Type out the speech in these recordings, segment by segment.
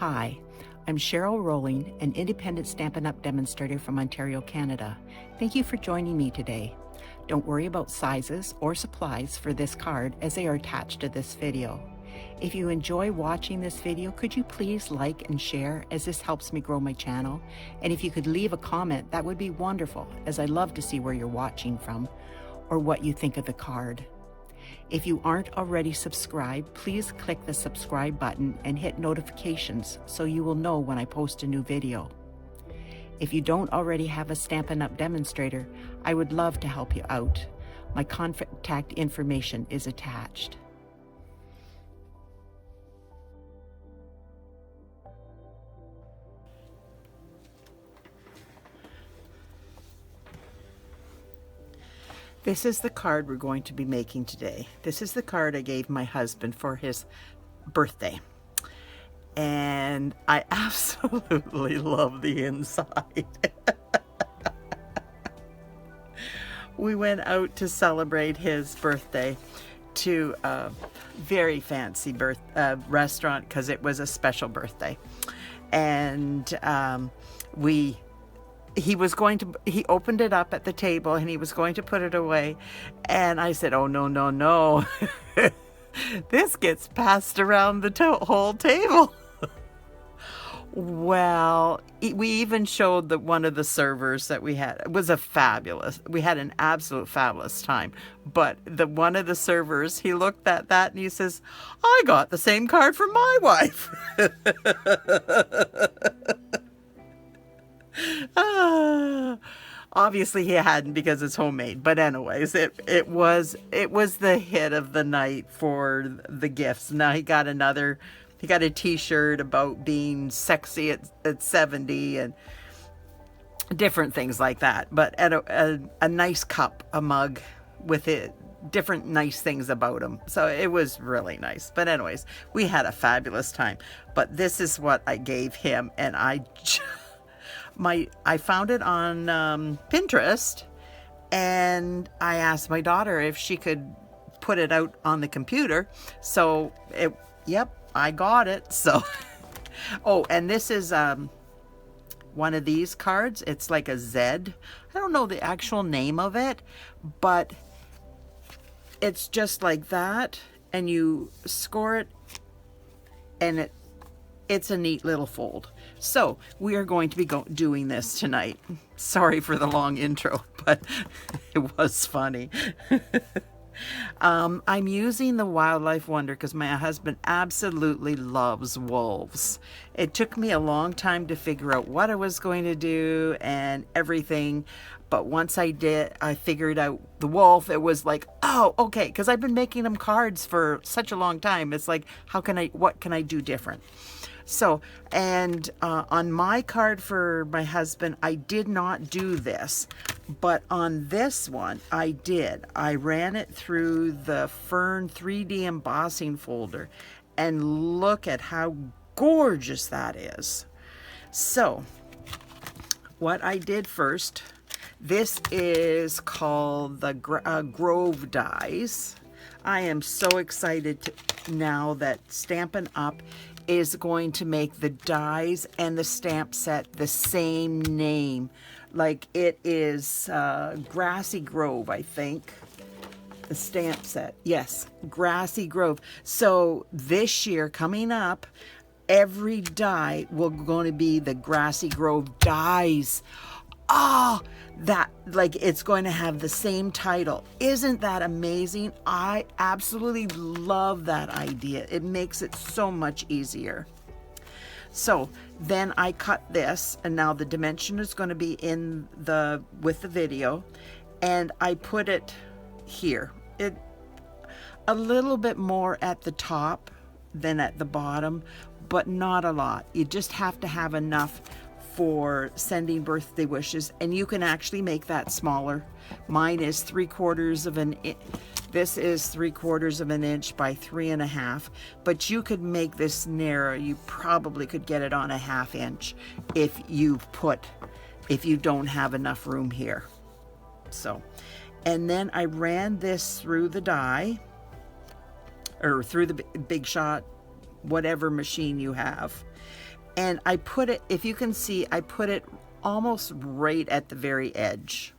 Hi, I'm Cheryl Rowling, an independent Stampin' Up! Demonstrator from Ontario, Canada. Thank you for joining me today. Don't worry about sizes or supplies for this card as they are attached to this video. If you enjoy watching this video, could you please like and share as this helps me grow my channel? And if you could leave a comment, that would be wonderful, as I love to see where you're watching from or what you think of the card. If you aren't already subscribed, please click the subscribe button and hit notifications so you will know when I post a new video. If you don't already have a Stampin' Up! Demonstrator, I would love to help you out. My contact information is attached. This is the card we're going to be making today. This is the card I gave my husband for his birthday. And I absolutely love the inside. We went out to celebrate his birthday to a very fancy restaurant because it was a special birthday. And he opened it up at the table and he was going to put it away. And I said, oh, no, no, no. This gets passed around the whole table. Well, we even showed one of the servers that we had. It was we had an absolute fabulous time. But one of the servers, he looked at that and he says, I got the same card from my wife. Obviously he hadn't because it's homemade, but anyways, it was the hit of the night for the gifts. Now he got a t-shirt about being sexy at 70 and different things like that, but at a nice cup, a mug with it, different nice things about him. So it was really nice. But anyways, we had a fabulous time. But this is what I gave him, and I found it on Pinterest, and I asked my daughter if she could put it out on the computer. So yep, I got it. So, oh, and this is one of these cards. It's like a Z. I don't know the actual name of it, but it's just like that, and you score it, and it's a neat little fold. So we are going to be doing this tonight. Sorry for the long intro, but it was funny. I'm using the Wildlife Wonder because my husband absolutely loves wolves. It took me a long time to figure out what I was going to do and everything. But once I figured out the wolf, it was like, oh, okay. Because I've been making them cards for such a long time. It's like, what can I do different? So, and on my card for my husband, I did not do this, but on this one, I did. I ran it through the Fern 3D embossing folder, and look at how gorgeous that is. So, what I did first, this is called the Grove Dies. I am so excited now that Stampin' Up! Is going to make the dies and the stamp set the same name. Like it is Grassy Grove, I think. The stamp set. Yes, Grassy Grove. So this year coming up, every die will going to be the Grassy Grove Dies. Oh, it's going to have the same title. Isn't that amazing? I absolutely love that idea. It makes it so much easier. So then I cut this, and now the dimension is going to be with the video, and I put it here. It a little bit more at the top than at the bottom, but not a lot. You just have to have enough for sending birthday wishes, and you can actually make that smaller. Mine is 3/4 of an inch. This is 3/4 of an inch by 3.5, but you could make this narrow. You probably could get it on a 1/2 inch if you don't have enough room here. So, and then I ran this through the die, or through the Big Shot, whatever machine you have. And I put it, if you can see, I put it almost right at the very edge.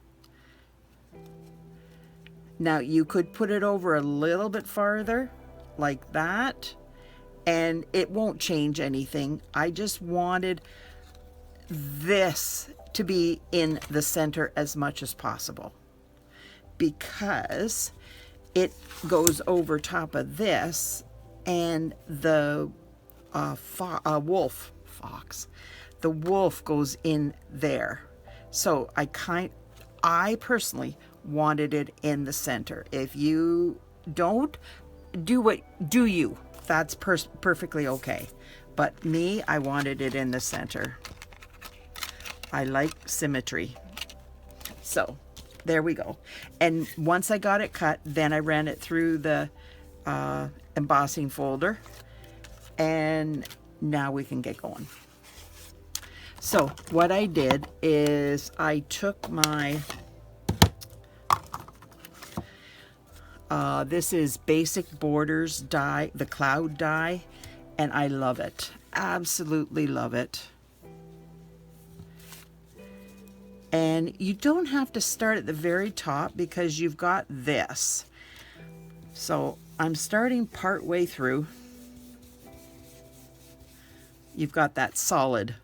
Now you could put it over a little bit farther like that, and it won't change anything. I just wanted this to be in the center as much as possible because it goes over top of this, and the the wolf goes in there. So I personally wanted it in the center. If you don't, do you. That's perfectly okay. But me, I wanted it in the center. I like symmetry. So there we go. And once I got it cut, then I ran it through the embossing folder, and now we can get going. So what I did is I took my this is Basic Borders die, the cloud die, and I love it. Absolutely love it. And you don't have to start at the very top because you've got this. So I'm starting part way through. You've got that solid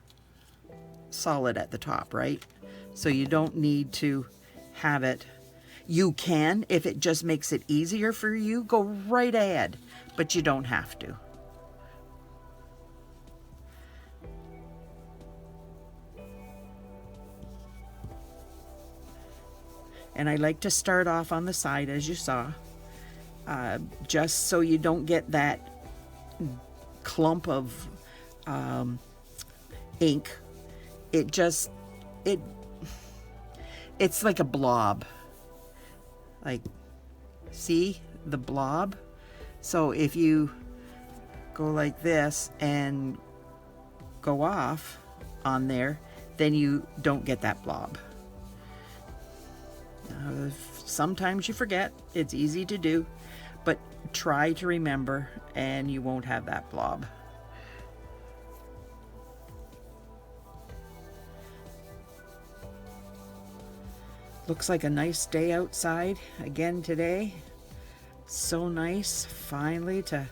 at the top, right? So you don't need to have it. You can, if it just makes it easier for you, go right ahead, but you don't have to. And I like to start off on the side, as you saw, just so you don't get that clump of ink. It's like a blob. Like, see the blob? So if you go like this and go off on there, then you don't get that blob. Sometimes you forget. It's easy to do, but try to remember and you won't have that blob. Looks like a nice day outside again today. So nice finally to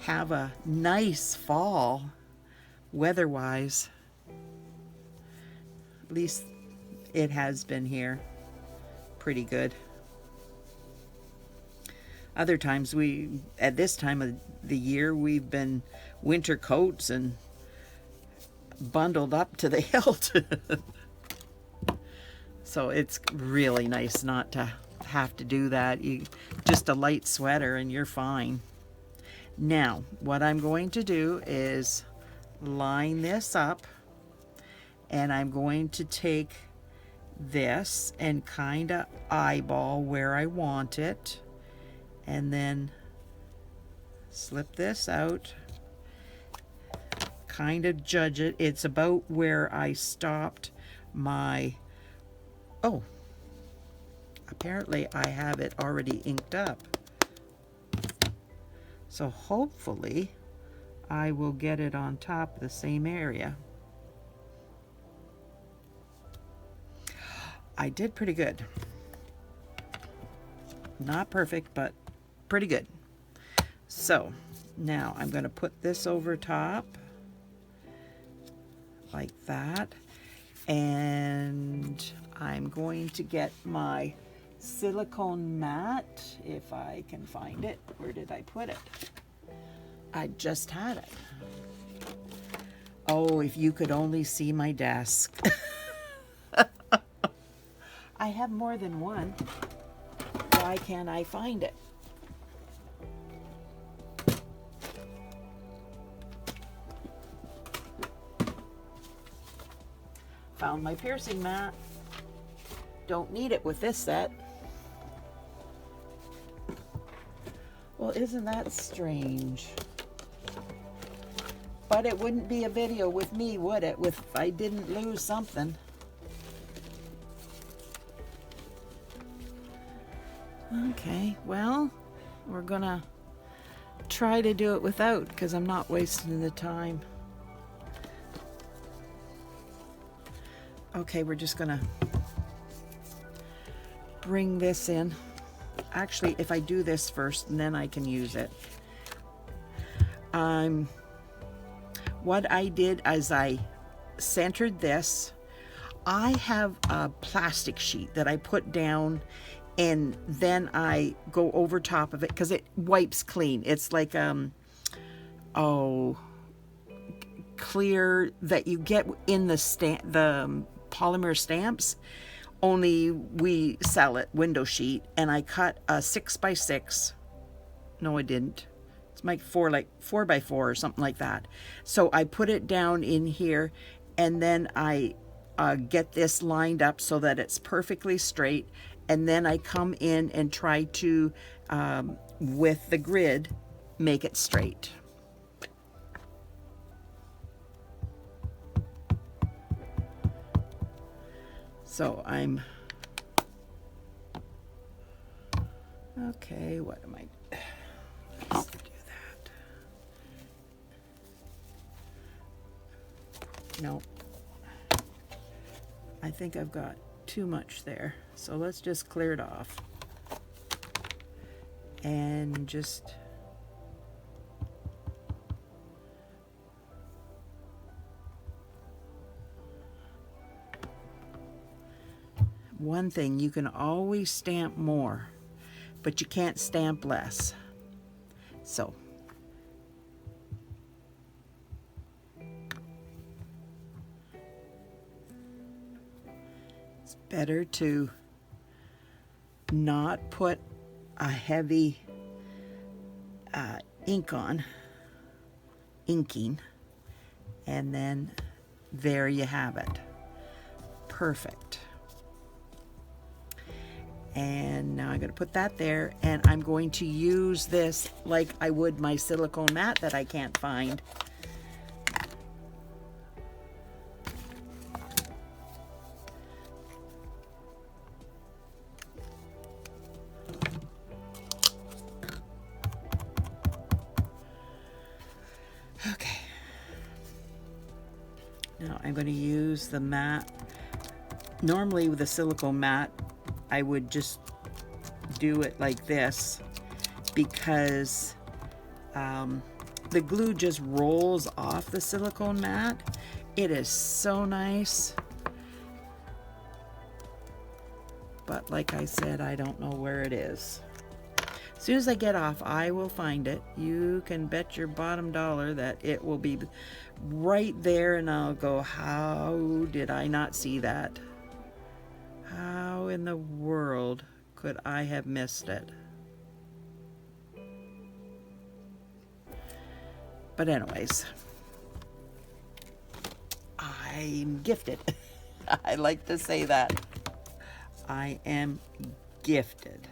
have a nice fall weather-wise. At least it has been here. Pretty good. Other times at this time of the year, we've been winter coats and bundled up to the hilt. So it's really nice not to have to do that. Just a light sweater and you're fine. Now, what I'm going to do is line this up, and I'm going to take this and kind of eyeball where I want it, and then slip this out, kind of judge it. It's about where I stopped my, oh, apparently I have it already inked up. So hopefully I will get it on top of the same area. I did pretty good. Not perfect, but pretty good. So now I'm going to put this over top like that, and I'm going to get my silicone mat, if I can find it. Where did I put it? I just had it. Oh, if you could only see my desk. I have more than one. Why can't I find it? Found my piercing mat. Don't need it with this set. Well, isn't that strange? But it wouldn't be a video with me, would it? If I didn't lose something. Okay, well, we're gonna try to do it without, because I'm not wasting the time. Okay, we're just gonna bring this in. Actually, if I do this first, and then I can use it. What I did is I centered this. I have a plastic sheet that I put down, and then I go over top of it because it wipes clean. It's like clear that you get in the polymer stamps, only we sell it window sheet. And I cut a 6x6. No, I didn't. It's like 4x4 or something like that. So I put it down in here, and then I get this lined up so that it's perfectly straight, and then I come in and try to, with the grid, make it straight. So I'm, okay, what am I, let's do that. No, I think I've got too much there. So let's just clear it off. And just, one thing, you can always stamp more, but you can't stamp less. So it's better to not put a heavy ink on, inking, and then there you have it. Perfect. And now I'm going to put that there, and I'm going to use this like I would my silicone mat that I can't find. Okay. Now I'm going to use the mat. Normally with a silicone mat, I would just do it like this because the glue just rolls off the silicone mat. It is so nice. But like I said, I don't know where it is. As soon as I get off, I will find it. You can bet your bottom dollar that it will be right there, and I'll go, how did I not see that? How in the world could I have missed it? But anyways, I'm gifted. I like to say that. I am gifted.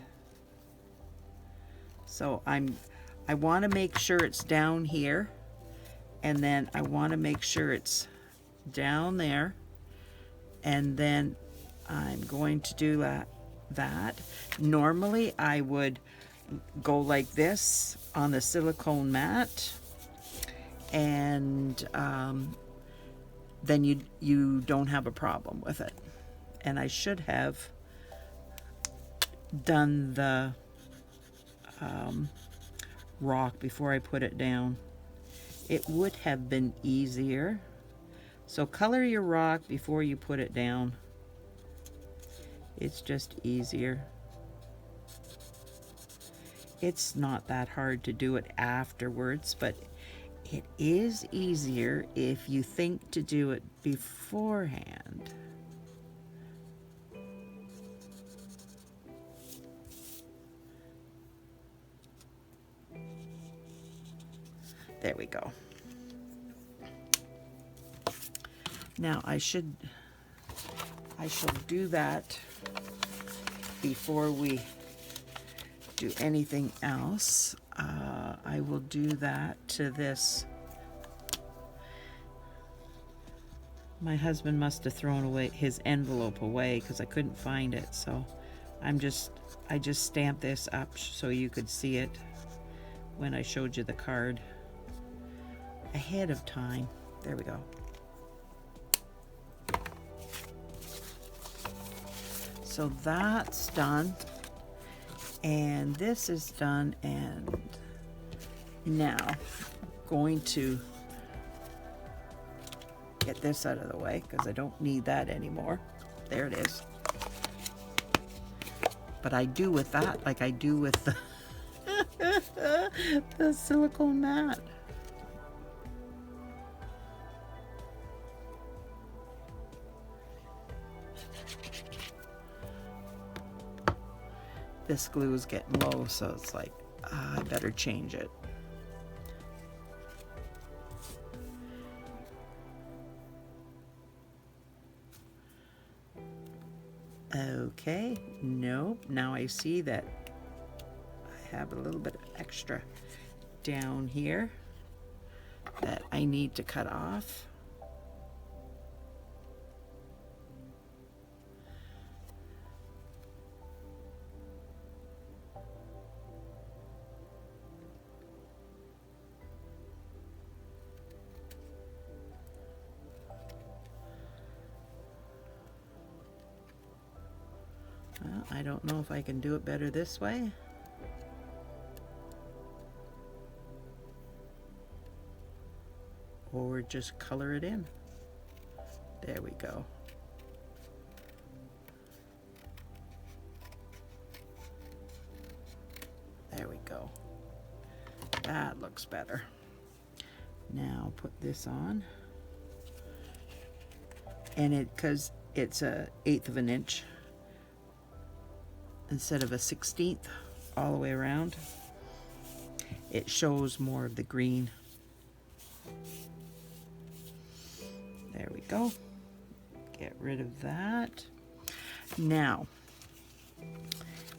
So I want to make sure it's down here, and then I want to make sure it's down there, and then I'm going to do that. Normally I would go like this on the silicone mat, and then you don't have a problem with it. And I should have done the rock before I put it down. It would have been easier. So color your rock before you put it down. It's just easier. It's not that hard to do it afterwards, but it is easier if you think to do it beforehand. There we go. Now I shall do that before we do anything else. I will do that to this. My husband must have thrown away his envelope away because I couldn't find it, so I just stamped this up so you could see it when I showed you the card ahead of time. There we go. so that's done. And this is done, and now I'm going to get this out of the way because I don't need that anymore. There it is. But I do with that like I do with the, the silicone mat. This glue is getting low, so it's like, I better change it. Okay, nope. Now I see that I have a little bit of extra down here that I need to cut off. Well, I don't know if I can do it better this way. Or just color it in. There we go. There we go. That looks better. Now put this on. And because it's a 1/8 of an inch instead of a 1/16 all the way around, it shows more of the green. There we go. Get rid of that. Now,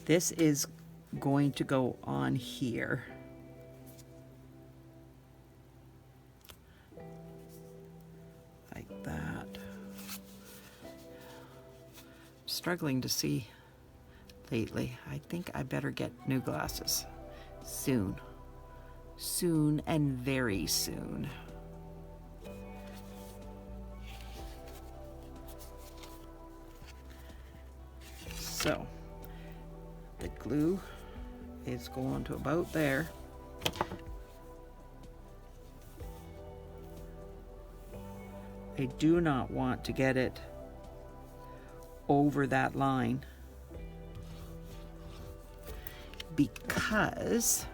this is going to go on here. Like that. I'm struggling to see lately. I think I better get new glasses soon. Soon and very soon. So the glue is going to about there. I do not want to get it over that line because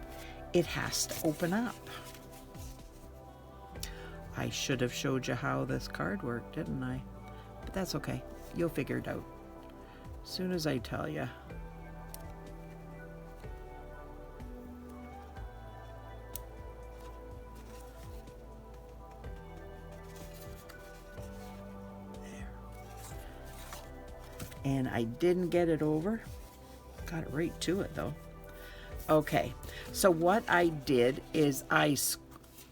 it has to open up. I should have showed you how this card worked, didn't I? But that's okay. You'll figure it out as soon as I tell you. There. And I didn't get it over. Got it right to it though. Okay, so what I did is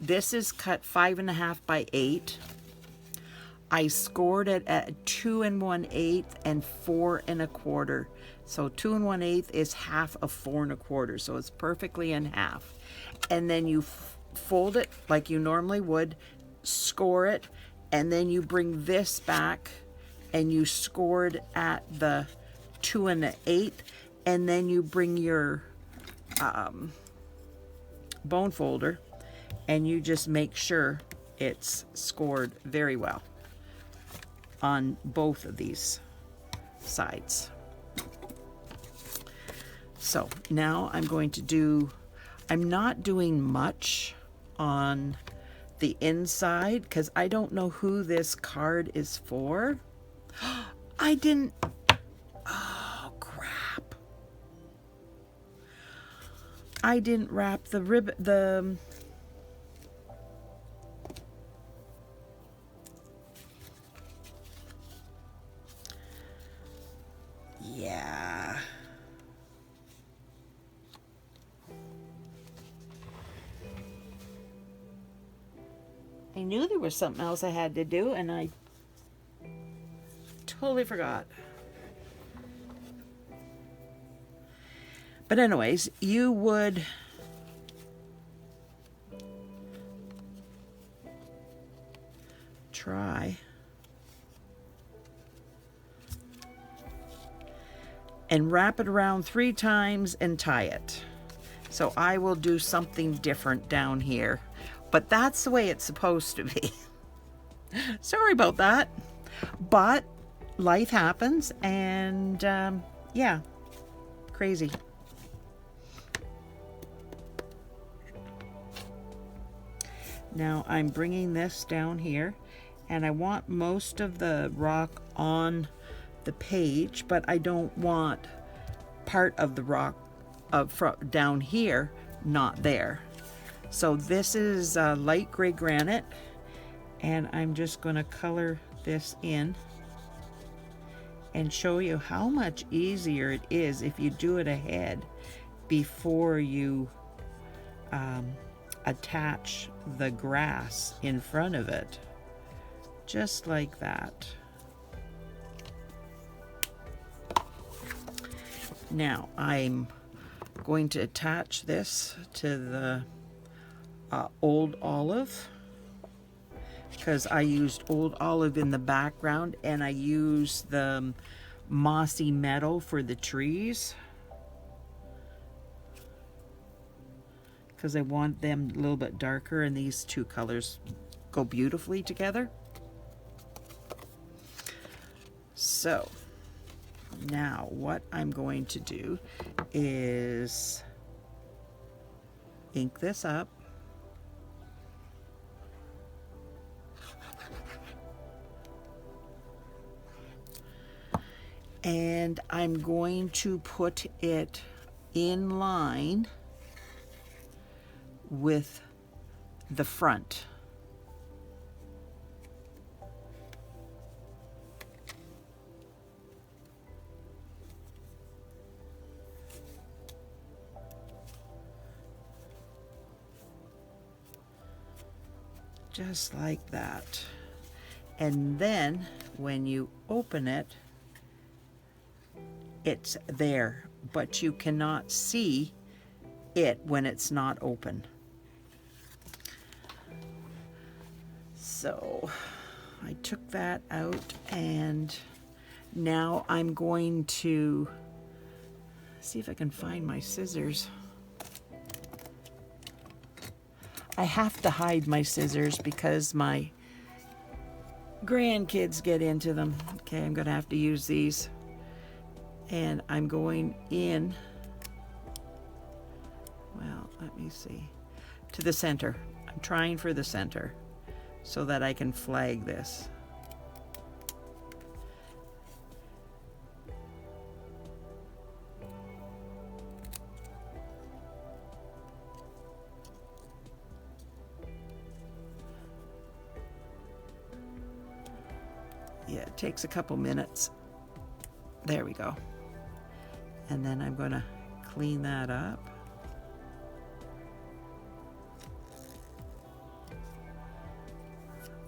this is cut 5.5 by 8. I scored it at 2 1/8 and 4 1/4. So 2 1/8 is half of 4 1/4. So it's perfectly in half. And then you fold it like you normally would, score it, and then you bring this back and you scored at the 2 1/8, and then you bring your bone folder and you just make sure it's scored very well on both of these sides. So now I'm going to do, I'm not doing much on the inside because I don't know who this card is for. I didn't, oh crap. I didn't wrap the ribbon, yeah. I knew there was something else I had to do and I totally forgot. But anyways, you would try and wrap it around 3 times and tie it. So I will do something different down here, but that's the way it's supposed to be. Sorry about that, but life happens, and yeah, crazy. Now I'm bringing this down here, and I want most of the rock on the page, but I don't want part of the rock down here not there. So this is light gray granite, and I'm just going to color this in and show you how much easier it is if you do it ahead before you attach the grass in front of it, just like that. Now I'm going to attach this to the old olive, because I used old olive in the background, and I used the Mossy Meadow for the trees, because I want them a little bit darker, and these two colors go beautifully together. So now what I'm going to do is ink this up. And I'm going to put it in line with the front. Just like that. And then when you open it, it's there, but you cannot see it when it's not open. So I took that out, and now I'm going to see if I can find my scissors. I have to hide my scissors because my grandkids get into them. Okay, I'm gonna have to use these. And I'm going in, well, let me see, to the center. I'm trying for the center so that I can flag this. Yeah, it takes a couple minutes. There we go. And then I'm going to clean that up.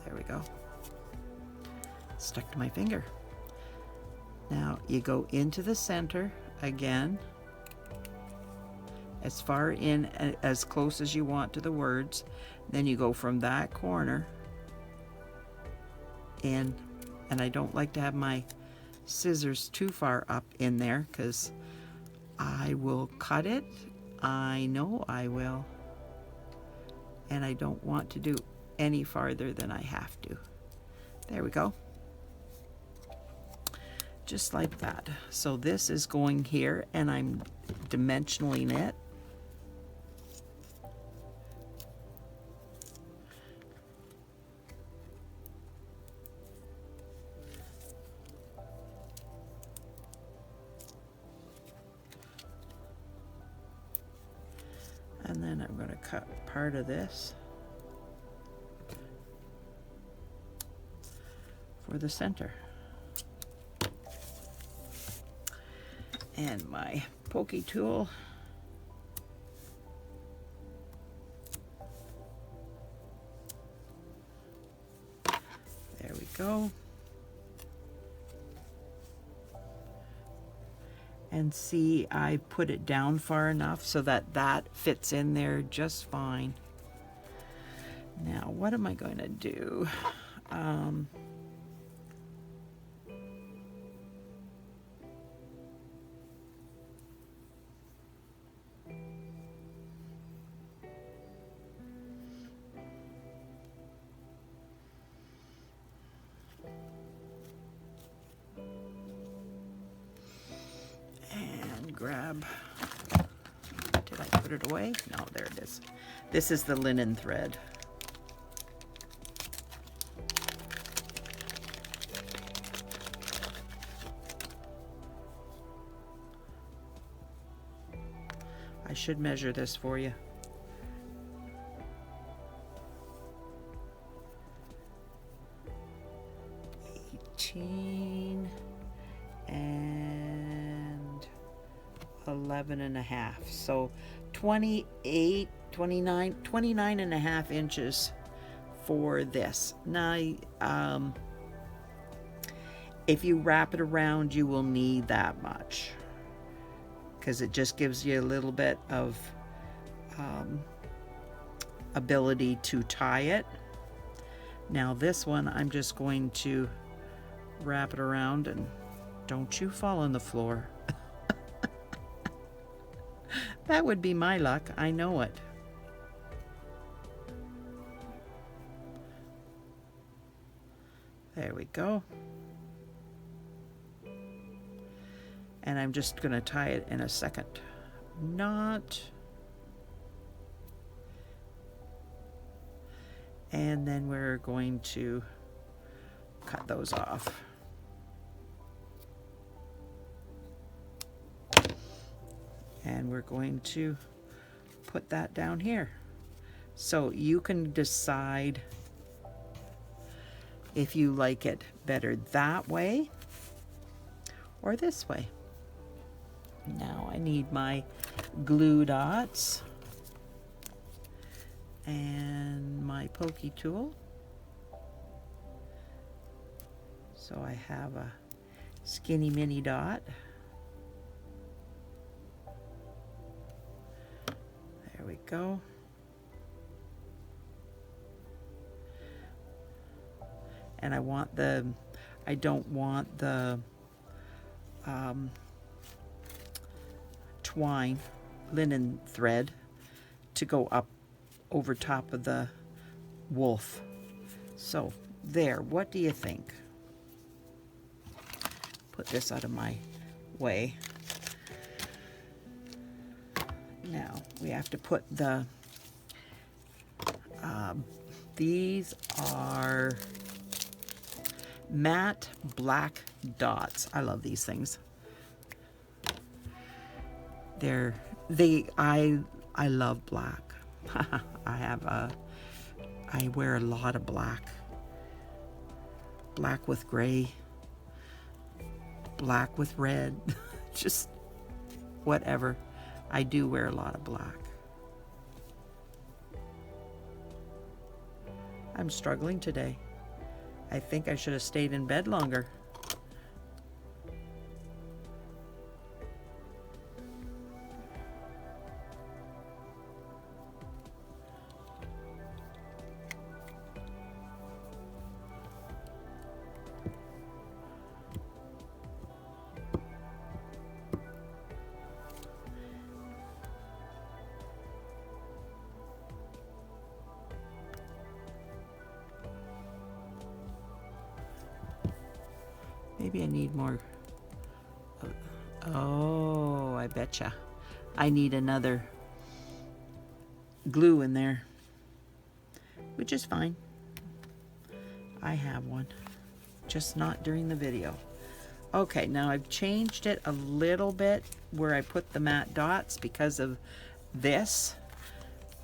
There we go. Stuck to my finger. Now you go into the center again, as far in as close as you want to the words. Then you go from that corner in, and I don't like to have my scissors too far up in there because I will cut it. I know I will. And I don't want to do any farther than I have to. There we go. Just like that. So this is going here, and I'm dimensioning it. And then I'm going to cut part of this for the center. And my pokey tool. There we go. And see, I put it down far enough so that that fits in there just fine. Now, what am I going to do? grab, did I put it away? No, there it is. This is the linen thread. I should measure this for you. And 11 and a half, so 28, 29 and a half inches for this. Now if you wrap it around, you will need that much, because it just gives you a little bit of ability to tie it. Now this one, I'm just going to wrap it around, and don't you fall on the floor. That would be my luck, I know it. There we go. And I'm just going to tie it in a second knot. And then we're going to cut those off. And we're going to put that down here. So you can decide if you like it better that way or this way. Now I need my glue dots and my pokey tool. So I have a skinny mini dot. There we go. And I don't want the twine, linen thread, to go up over top of the wolf. So there, what do you think? Put this out of my way. Now we have to put the, these are matte black dots. I love these things. I love black. I wear a lot of black. Black with gray. Black with red. Just whatever. I do wear a lot of black. I'm struggling today. I think I should have stayed in bed longer. Maybe I need more. Oh, I betcha. I need another glue in there, which is fine. I have one, just not during the video. Okay, now I've changed it a little bit where I put the matte dots because of this.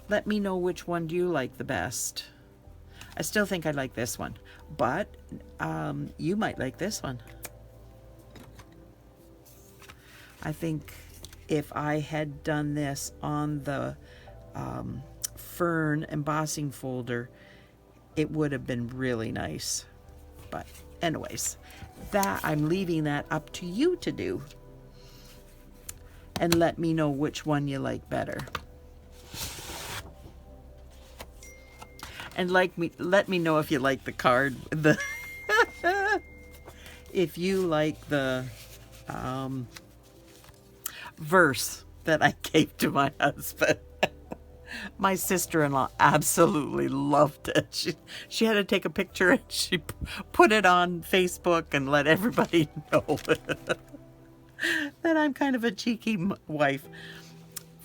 Let me know which one do you like the best. I still think I like this one, but you might like this one. I think if I had done this on the Fern embossing folder, it would have been really nice. But anyways, that I'm leaving that up to you to do. And let me know which one you like better. And let me know if you like the card, if you like the verse that I gave to my husband. My sister-in-law absolutely loved it. She had to take a picture and she put it on Facebook and let everybody know. that I'm kind of a cheeky wife.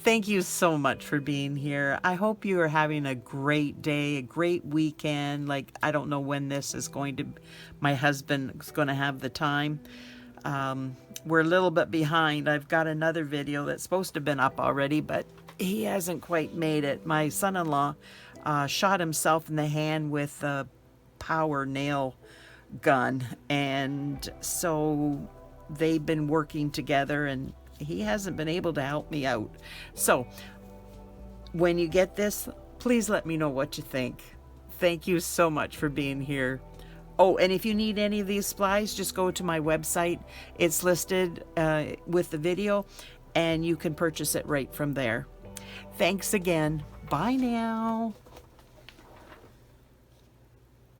Thank you so much for being here. I hope you are having a great day, a great weekend. Like, I don't know when this is going to, my husband is going to have the time. We're a little bit behind. I've got another video that's supposed to have been up already, but he hasn't quite made it. My son-in-law shot himself in the hand with a power nail gun, and so they've been working together, and he hasn't been able to help me out. So when you get this, please let me know what you think. Thank you so much for being here. Oh, and if you need any of these supplies, just go to my website. It's listed with the video, and you can purchase it right from there. Thanks again. Bye now.